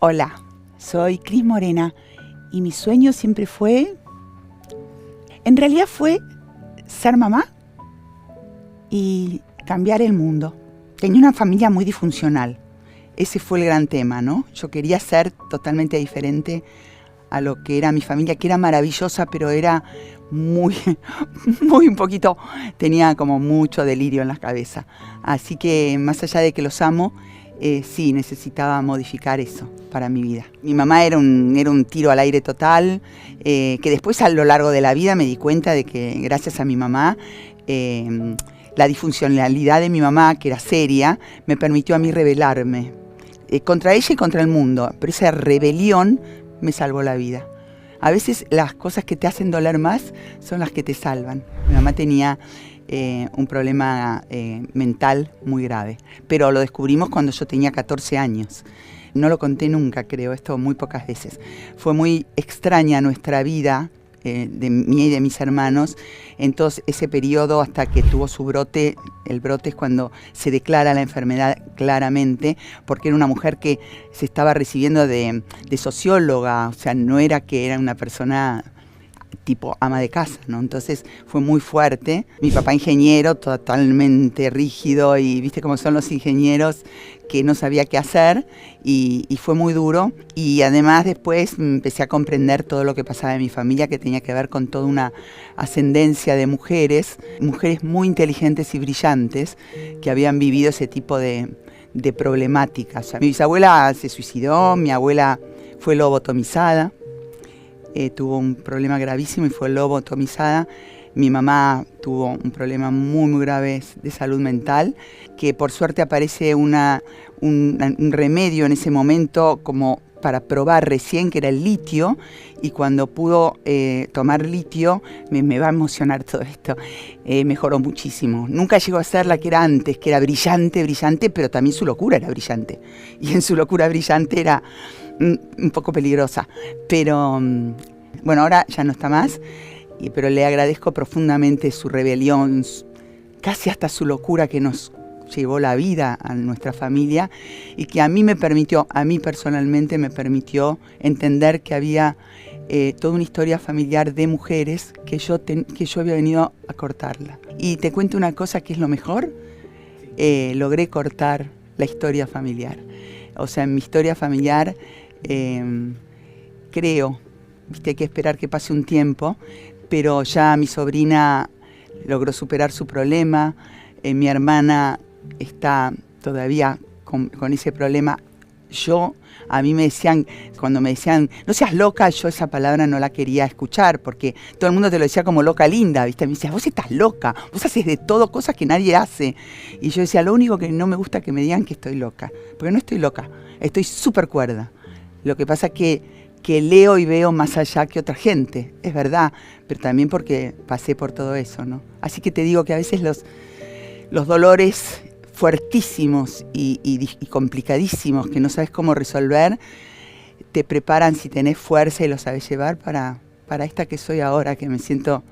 Hola, soy Cris Morena y mi sueño siempre fue, en realidad fue ser mamá y cambiar el mundo. Tenía una familia muy disfuncional, ese fue el gran tema, ¿no? Yo quería ser totalmente diferente a lo que era mi familia, que era maravillosa, pero era muy un poquito, tenía como mucho delirio en la cabeza. Así que más allá de que los amo, sí, necesitaba modificar eso para mi vida. Mi mamá era un tiro al aire total, que después a lo largo de la vida me di cuenta de que gracias a mi mamá, la disfuncionalidad de mi mamá, que era seria, me permitió a mí rebelarme contra ella y contra el mundo, pero esa rebelión me salvó la vida. A veces las cosas que te hacen doler más son las que te salvan. Mi mamá tenía un problema mental muy grave, pero lo descubrimos cuando yo tenía 14 años. No lo conté nunca, creo, esto muy pocas veces. Fue muy extraña nuestra vida, de mí y de mis hermanos, en todo ese periodo hasta que tuvo su brote. El brote es cuando se declara la enfermedad claramente, porque era una mujer que se estaba recibiendo de socióloga, o sea, no era que era una persona tipo ama de casa, ¿no? Entonces fue muy fuerte. Mi papá ingeniero, totalmente rígido, y viste cómo son los ingenieros, que no sabía qué hacer, y fue muy duro. Y además después empecé a comprender todo lo que pasaba en mi familia, que tenía que ver con toda una ascendencia de mujeres muy inteligentes y brillantes, que habían vivido ese tipo de problemáticas. O sea, mi bisabuela se suicidó, mi abuela fue lobotomizada, tuvo un problema gravísimo y fue lobotomizada. Mi mamá tuvo un problema muy grave de salud mental, que por suerte aparece un remedio en ese momento como para probar recién, que era el litio, y cuando pudo tomar litio, me va a emocionar todo esto, mejoró muchísimo. Nunca llegó a ser la que era antes, que era brillante, pero también su locura era brillante. Y en su locura brillante era un poco peligrosa, pero bueno, ahora ya no está más, pero le agradezco profundamente su rebelión, casi hasta su locura, que nos llevó la vida a nuestra familia, y que a mí personalmente me permitió entender que había toda una historia familiar de mujeres que yo había venido a cortarla. Y te cuento una cosa que es lo mejor, logré cortar la historia familiar. O sea, en mi historia familiar creo, viste, hay que esperar que pase un tiempo, pero ya mi sobrina logró superar su problema, mi hermana está todavía con ese problema. A mí me decían, cuando me decían, no seas loca, yo esa palabra no la quería escuchar, porque todo el mundo te lo decía como loca linda, ¿viste? Me decía, vos estás loca, vos haces de todo cosas que nadie hace. Y yo decía, lo único que no me gusta es que me digan que estoy loca, porque no estoy loca, estoy súper cuerda. Lo que pasa es que leo y veo más allá que otra gente, es verdad, pero también porque pasé por todo eso, ¿no? Así que te digo que a veces los dolores fuertísimos y complicadísimos, que no sabes cómo resolver, te preparan, si tenés fuerza y lo sabes llevar, para esta que soy ahora, que me siento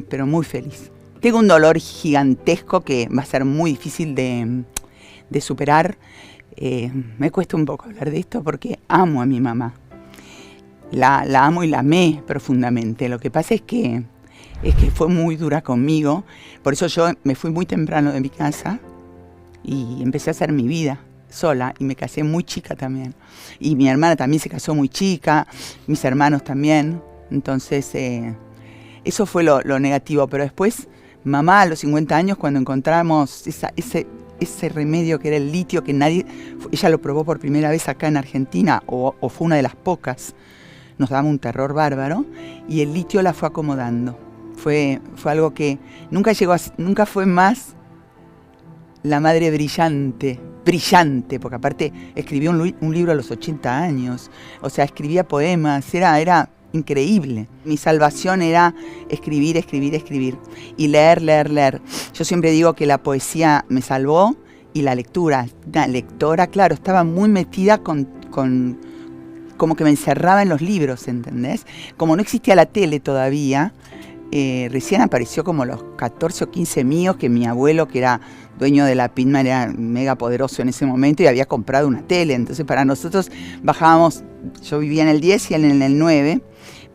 pero muy feliz. Tengo un dolor gigantesco que va a ser muy difícil de superar. Me cuesta un poco hablar de esto porque amo a mi mamá. La amo y la amé profundamente. Lo que pasa es que fue muy dura conmigo. Por eso yo me fui muy temprano de mi casa y empecé a hacer mi vida sola, y me casé muy chica también. Y mi hermana también se casó muy chica, mis hermanos también. Entonces eso fue lo negativo. Pero después, mamá a los 50 años, cuando encontramos ese remedio que era el litio, que ella lo probó por primera vez acá en Argentina, o fue una de las pocas, nos daba un terror bárbaro, y el litio la fue acomodando. Fue algo que nunca fue más la madre brillante, porque aparte escribió un libro a los 80 años, o sea, escribía poemas, era increíble. Mi salvación era escribir, y leer. Yo siempre digo que la poesía me salvó, y la lectura. Una lectora, claro, estaba muy metida como que me encerraba en los libros, ¿entendés? Como no existía la tele todavía, recién apareció como los 14 o 15 míos, que mi abuelo, que era dueño de la Pitman, era mega poderoso en ese momento y había comprado una tele. Entonces para nosotros bajábamos, yo vivía en el 10 y él en el 9,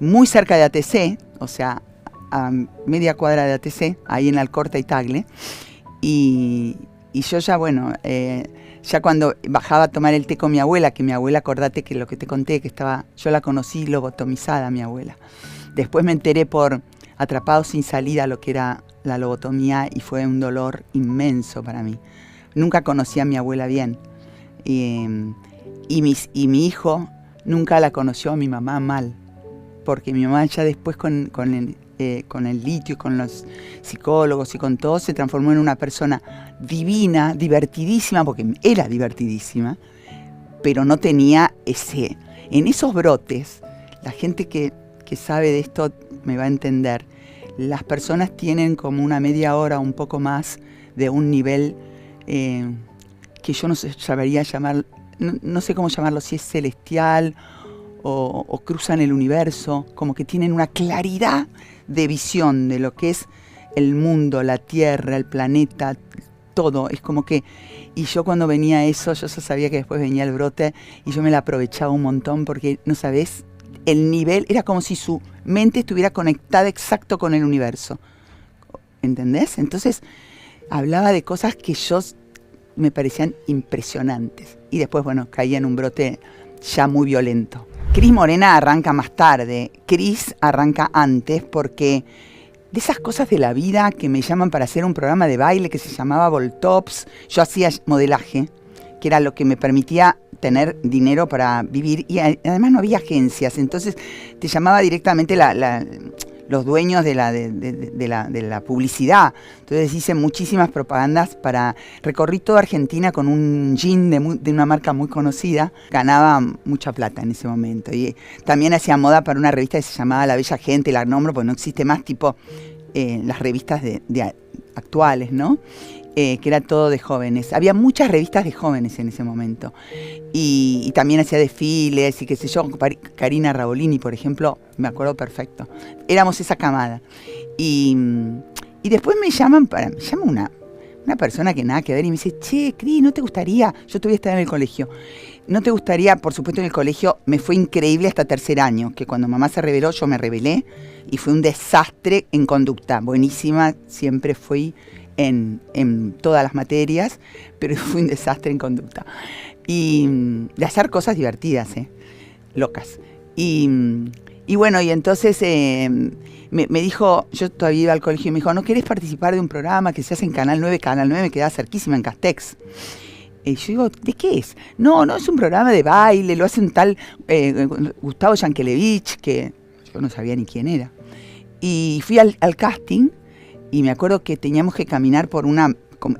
muy cerca de ATC, o sea, a media cuadra de ATC, ahí en Alcorta y Tagle. Y yo ya, bueno, ya cuando bajaba a tomar el té con mi abuela, que mi abuela, acordate que lo que te conté, que yo la conocí lobotomizada, mi abuela. Después me enteré por Atrapado sin salida lo que era la lobotomía y fue un dolor inmenso para mí. Nunca conocí a mi abuela bien. Y mi hijo nunca la conoció a mi mamá mal, porque mi mamá ya después con el litio y con los psicólogos y con todo se transformó en una persona divina, divertidísima, porque era divertidísima, pero no tenía en esos brotes, la gente que sabe de esto me va a entender, las personas tienen como una media hora, un poco más, de un nivel que yo no sabría llamar, no sé cómo llamarlo, si es celestial o cruzan el universo, como que tienen una claridad de visión de lo que es el mundo, la Tierra, el planeta, todo. Es como que, y yo cuando venía eso, yo sabía que después venía el brote y yo me la aprovechaba un montón porque, no sabés, el nivel era como si su mente estuviera conectada exacto con el universo. ¿Entendés? Entonces hablaba de cosas que me parecían impresionantes. Y después, bueno, caía en un brote ya muy violento. Cris Morena arranca más tarde. Cris arranca antes porque de esas cosas de la vida que me llaman para hacer un programa de baile que se llamaba Voltops, yo hacía modelaje, que era lo que me permitía tener dinero para vivir, y además no había agencias, entonces te llamaba directamente los dueños de la publicidad. Entonces hice muchísimas propagandas recorrí toda Argentina con un jean de una marca muy conocida, ganaba mucha plata en ese momento, y también hacía moda para una revista que se llamaba La Bella Gente, la nombro porque no existe más, tipo las revistas actuales, ¿no? Que era todo de jóvenes. Había muchas revistas de jóvenes en ese momento. Y también hacía desfiles y qué sé yo. Karina Rabolini, por ejemplo, me acuerdo perfecto. Éramos esa camada. Y después me llama una persona que nada que ver y me dice, che, Cris, ¿no te gustaría? Yo todavía estaba en el colegio. ¿No te gustaría? Por supuesto, en el colegio me fue increíble hasta tercer año, que cuando mamá se rebeló, yo me rebelé y fue un desastre en conducta. Buenísima, siempre fui en todas las materias, pero fue un desastre en conducta. Y de hacer cosas divertidas, locas. Y bueno, y entonces me dijo, yo todavía iba al colegio y me dijo, ¿no querés participar de un programa que se hace en Canal 9? Canal 9 me quedaba cerquísima, en Castex. Y yo digo, ¿de qué es? No, es un programa de baile, lo hace un tal Gustavo Yankelevich, que yo no sabía ni quién era. Y fui al casting y me acuerdo que teníamos que caminar por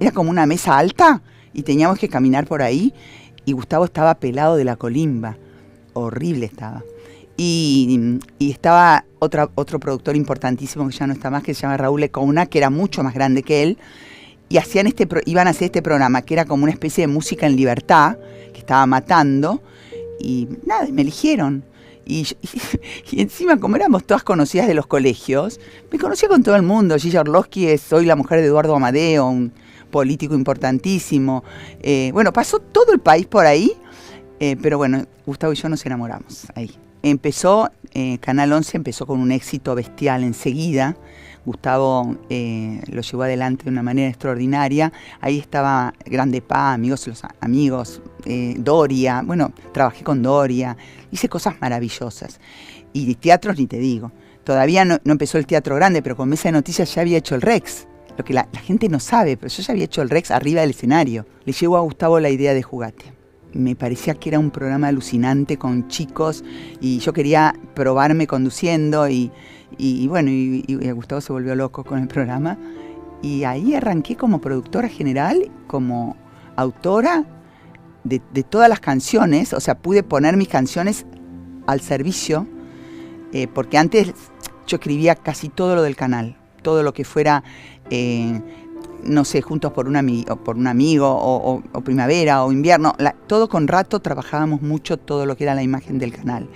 era como una mesa alta y teníamos que caminar por ahí y Gustavo estaba pelado de la colimba, horrible estaba. Y estaba otro productor importantísimo que ya no está más, que se llama Raúl Lecouna, que era mucho más grande que él, y iban a hacer este programa, que era como una especie de música en libertad, que estaba matando, y nada, me eligieron. Y encima, como éramos todas conocidas de los colegios, me conocía con todo el mundo. Gilla Orlowski soy la mujer de Eduardo Amadeo, un político importantísimo. Bueno, pasó todo el país por ahí, pero bueno, Gustavo y yo nos enamoramos ahí. Canal 11 empezó con un éxito bestial enseguida. Gustavo lo llevó adelante de una manera extraordinaria. Ahí estaba Grande Pa, los amigos, Doria. Bueno, trabajé con Doria, hice cosas maravillosas. Y teatros ni te digo. Todavía no empezó el Teatro Grande, pero con Mesa de Noticias ya había hecho el Rex. Lo que la gente no sabe, pero yo ya había hecho el Rex arriba del escenario. Le llegó a Gustavo la idea de Jugate. Me parecía que era un programa alucinante con chicos y yo quería probarme conduciendo y bueno, y Gustavo se volvió loco con el programa y ahí arranqué como productora general, como autora de todas las canciones, o sea, pude poner mis canciones al servicio, porque antes yo escribía casi todo lo del canal, todo lo que fuera, no sé, Juntos por un amigo, o Primavera, o Invierno, todo con Rato trabajábamos mucho todo lo que era la imagen del canal.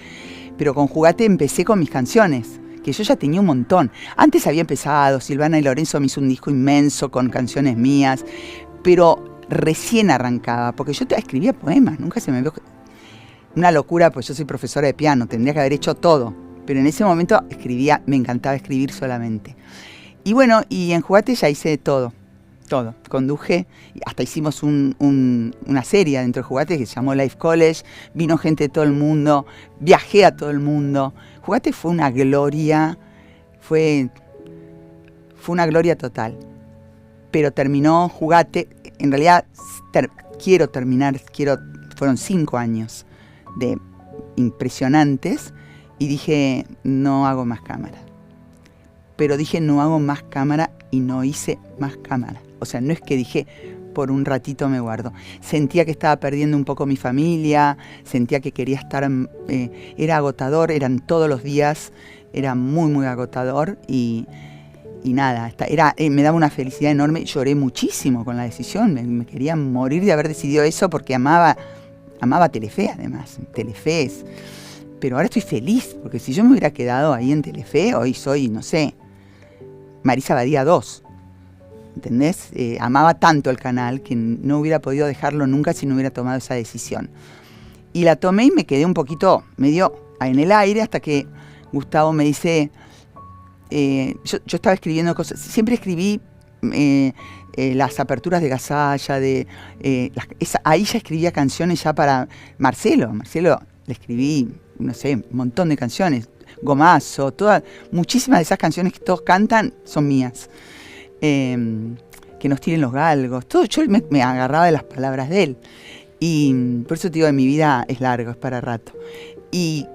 Pero con Jugate empecé con mis canciones, que yo ya tenía un montón. Antes había empezado, Silvana y Lorenzo me hizo un disco inmenso con canciones mías, pero recién arrancaba, porque yo escribía poemas, nunca se me vio... Una locura, pues yo soy profesora de piano, tendría que haber hecho todo, pero en ese momento escribía, me encantaba escribir solamente. Y bueno, y en Jugate ya hice todo. Conduje, hasta hicimos una serie dentro de Jugate que se llamó Life College, vino gente de todo el mundo, viajé a todo el mundo. Jugate fue una gloria, fue una gloria total. Pero terminó Jugate, en realidad fueron 5 años de impresionantes y dije, no hago más cámara. Pero dije, no hago más cámara y no hice más cámara. O sea, no es que dije, por un ratito me guardo. Sentía que estaba perdiendo un poco mi familia, sentía que quería estar... era agotador, eran todos los días, era muy, muy agotador y nada, me daba una felicidad enorme. Lloré muchísimo con la decisión, me quería morir de haber decidido eso porque amaba Telefe además, Telefe pero ahora estoy feliz, porque si yo me hubiera quedado ahí en Telefe, hoy soy, no sé, Marisa Badía 2. ¿Entendés? Amaba tanto el canal que no hubiera podido dejarlo nunca si no hubiera tomado esa decisión. Y la tomé y me quedé un poquito medio en el aire hasta que Gustavo me dice, yo estaba escribiendo cosas, siempre escribí las aperturas de Gasalla, ahí ya escribía canciones ya para Marcelo le escribí, no sé, un montón de canciones, Gomazo, muchísimas de esas canciones que todos cantan son mías. Que nos tiren los galgos, todo, yo me agarraba de las palabras de él. Y por eso te digo, mi vida es largo, es para rato. Y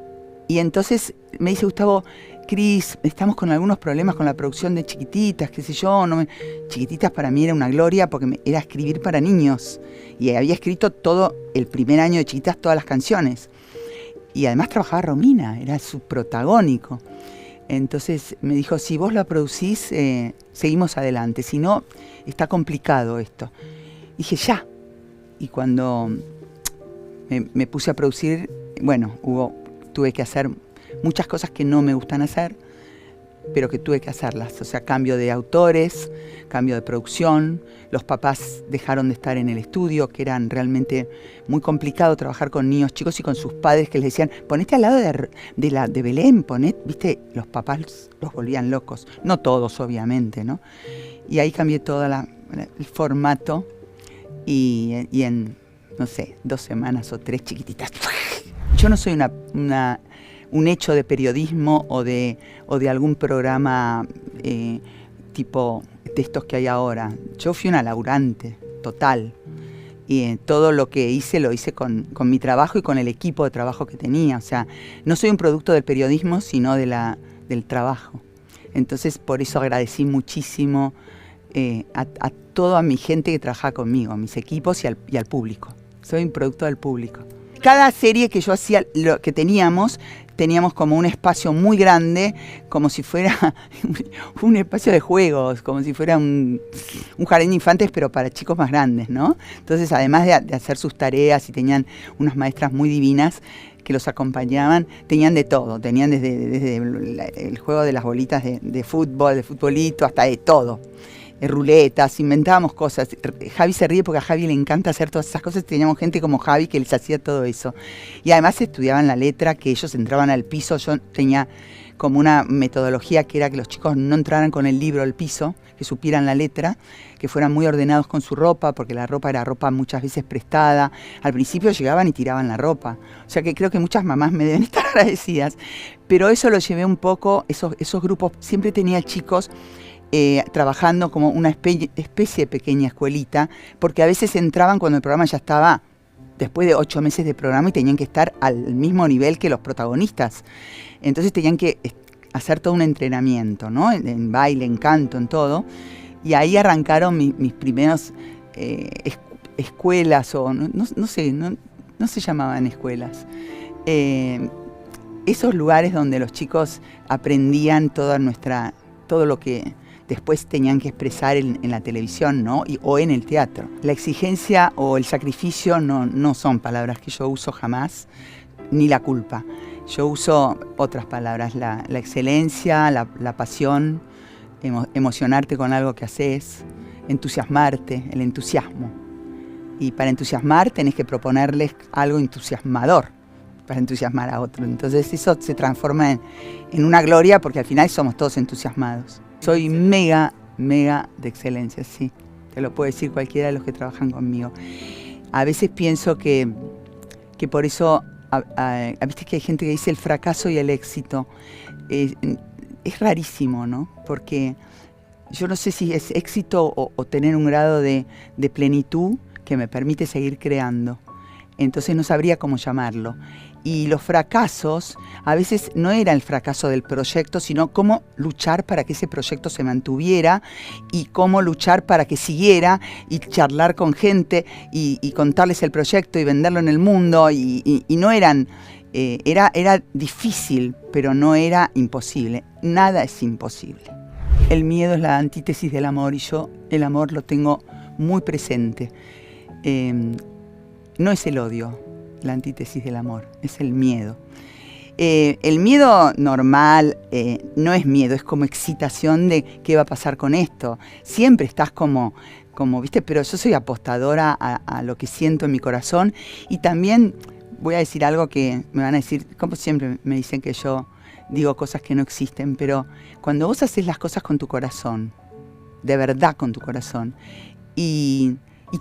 entonces me dice Gustavo, Cris, estamos con algunos problemas con la producción de Chiquititas, qué sé yo. Chiquititas para mí era una gloria porque era escribir para niños. Y había escrito todo el primer año de Chiquititas, todas las canciones. Y además trabajaba Romina, era su protagónico. Entonces me dijo, si vos la producís, seguimos adelante. Si no, está complicado esto. Dije, ya. Y cuando me puse a producir, bueno, tuve que hacer muchas cosas que no me gustan hacer, pero que tuve que hacerlas. O sea, cambio de autores, cambio de producción. Los papás dejaron de estar en el estudio, que eran realmente muy complicado trabajar con niños chicos y con sus padres que les decían, ponete al lado de Belén, viste, los papás los volvían locos. No todos, obviamente, ¿no? Y ahí cambié todo el formato y en, no sé, 2 semanas o 3 chiquititas. Yo no soy un hecho de periodismo o de algún programa tipo de estos que hay ahora. Yo fui una laburante total y todo lo que hice lo hice con mi trabajo y con el equipo de trabajo que tenía. O sea, no soy un producto del periodismo, sino del trabajo. Entonces, por eso agradecí muchísimo a toda mi gente que trabajaba conmigo, a mis equipos y al público. Soy un producto del público. Cada serie que yo hacía, lo que teníamos como un espacio muy grande, como si fuera un espacio de juegos, como si fuera un jardín de infantes, pero para chicos más grandes, ¿no? Entonces, además de hacer sus tareas, y tenían unas maestras muy divinas que los acompañaban, tenían de todo, tenían desde el juego de las bolitas de fútbol, de futbolito, hasta de todo. Ruletas, inventábamos cosas. Javi se ríe porque a Javi le encanta hacer todas esas cosas. Teníamos gente como Javi que les hacía todo eso. Y además estudiaban la letra, que ellos entraban al piso. Yo tenía como una metodología que era que los chicos no entraran con el libro al piso, que supieran la letra, que fueran muy ordenados con su ropa, porque la ropa era ropa muchas veces prestada. Al principio llegaban y tiraban la ropa. O sea que creo que muchas mamás me deben estar agradecidas. Pero eso lo llevé un poco, esos grupos. Siempre tenía chicos trabajando como una especie de pequeña escuelita, porque a veces entraban cuando el programa ya estaba después de 8 meses de programa y tenían que estar al mismo nivel que los protagonistas. Entonces tenían que hacer todo un entrenamiento, ¿no? En baile, en canto, en todo. Y ahí arrancaron mis primeros escuelas, o no sé, no se llamaban escuelas. Esos lugares donde los chicos aprendían todo lo que después tenían que expresar en la televisión, ¿no? O en el teatro. La exigencia o el sacrificio no son palabras que yo uso jamás, ni la culpa. Yo uso otras palabras, la excelencia, la pasión, emocionarte con algo que haces, entusiasmarte, el entusiasmo. Y para entusiasmar tenés que proponerles algo entusiasmador para entusiasmar a otro. Entonces eso se transforma en una gloria porque al final somos todos entusiasmados. Soy mega de excelencia, sí. Te lo puede decir cualquiera de los que trabajan conmigo. A veces pienso que por eso, viste que hay gente que dice el fracaso y el éxito. Es rarísimo, ¿no? Porque yo no sé si es éxito o tener un grado de plenitud que me permite seguir creando. Entonces no sabría cómo llamarlo. Y los fracasos, a veces no era el fracaso del proyecto, sino cómo luchar para que ese proyecto se mantuviera y cómo luchar para que siguiera y charlar con gente y contarles el proyecto y venderlo en el mundo. Y no eran, era difícil, pero no era imposible. Nada es imposible. El miedo es la antítesis del amor y yo el amor lo tengo muy presente. No es el odio la antítesis del amor, es el miedo. El miedo normal no es miedo, es como excitación de qué va a pasar con esto. Siempre estás como ¿viste? Pero yo soy apostadora a lo que siento en mi corazón y también voy a decir algo que me van a decir, como siempre me dicen que yo digo cosas que no existen, pero cuando vos haces las cosas con tu corazón, de verdad con tu corazón, y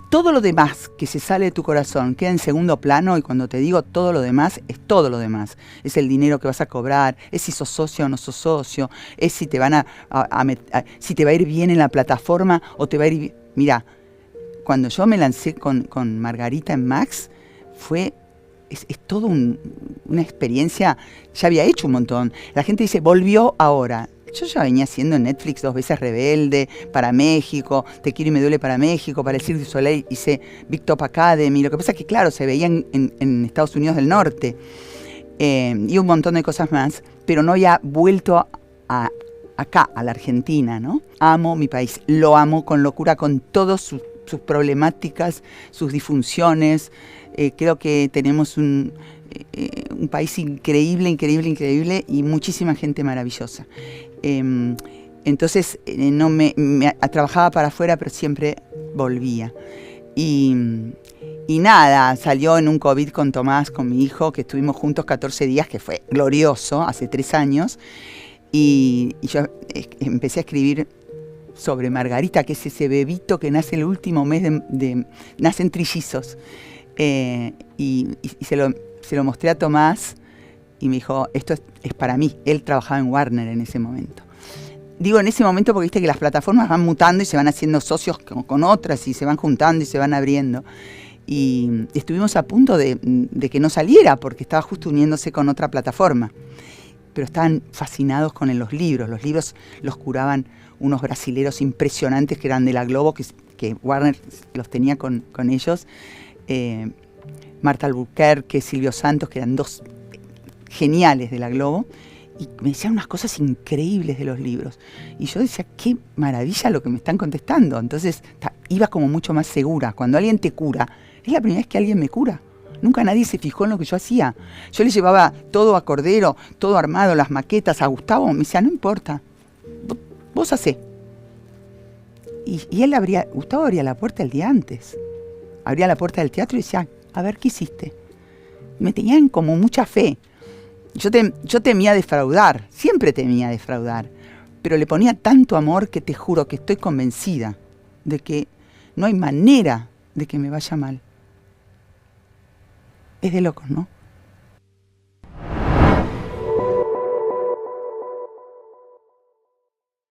todo lo demás que se sale de tu corazón queda en segundo plano, y cuando te digo todo lo demás, es todo lo demás. Es el dinero que vas a cobrar, es si sos socio o no sos socio, es si te van si te va a ir bien en la plataforma o te va a ir bien. Mirá, cuando yo me lancé con Margarita en Max, es todo una experiencia. Ya había hecho un montón. La gente dice, volvió ahora. Yo ya venía haciendo en Netflix 2 veces Rebelde, para México, Te quiero y me duele para México, para el Cirque du Soleil hice Big Top Academy. Lo que pasa es que, claro, se veía en Estados Unidos del Norte y un montón de cosas más, pero no había vuelto acá, a la Argentina, ¿no? Amo mi país, lo amo con locura, con todas sus problemáticas, sus disfunciones. Creo que tenemos un país increíble y muchísima gente maravillosa. Entonces trabajaba para afuera, pero siempre volvía. Y nada, salió en un COVID con Tomás, con mi hijo, que estuvimos juntos 14 días, que fue glorioso, hace 3 años. Y yo empecé a escribir sobre Margarita, que es ese bebito que nace el último mes nacen trillizos. Y se lo mostré a Tomás y me dijo, esto es para mí. Él trabajaba en Warner en ese momento. Digo en ese momento porque viste que las plataformas van mutando y se van haciendo socios con otras y se van juntando y se van abriendo. Y estuvimos a punto de que no saliera porque estaba justo uniéndose con otra plataforma. Pero estaban fascinados con los libros. Los libros los curaban unos brasileros impresionantes que eran de la Globo, que Warner los tenía con ellos. Marta Albuquerque, Silvio Santos, que eran 2 geniales de la Globo, y me decían unas cosas increíbles de los libros. Y yo decía, qué maravilla lo que me están contestando. Entonces iba como mucho más segura. Cuando alguien te cura, es la primera vez que alguien me cura. Nunca nadie se fijó en lo que yo hacía. Yo le llevaba todo a Cordero, todo armado, las maquetas, a Gustavo. Me decía, no importa, vos hacé. Y Gustavo abría la puerta el día antes. Abría la puerta del teatro y decía, a ver, ¿qué hiciste? Me tenían como mucha fe. Yo temía defraudar, siempre temía defraudar, pero le ponía tanto amor que te juro que estoy convencida de que no hay manera de que me vaya mal. Es de locos, ¿no?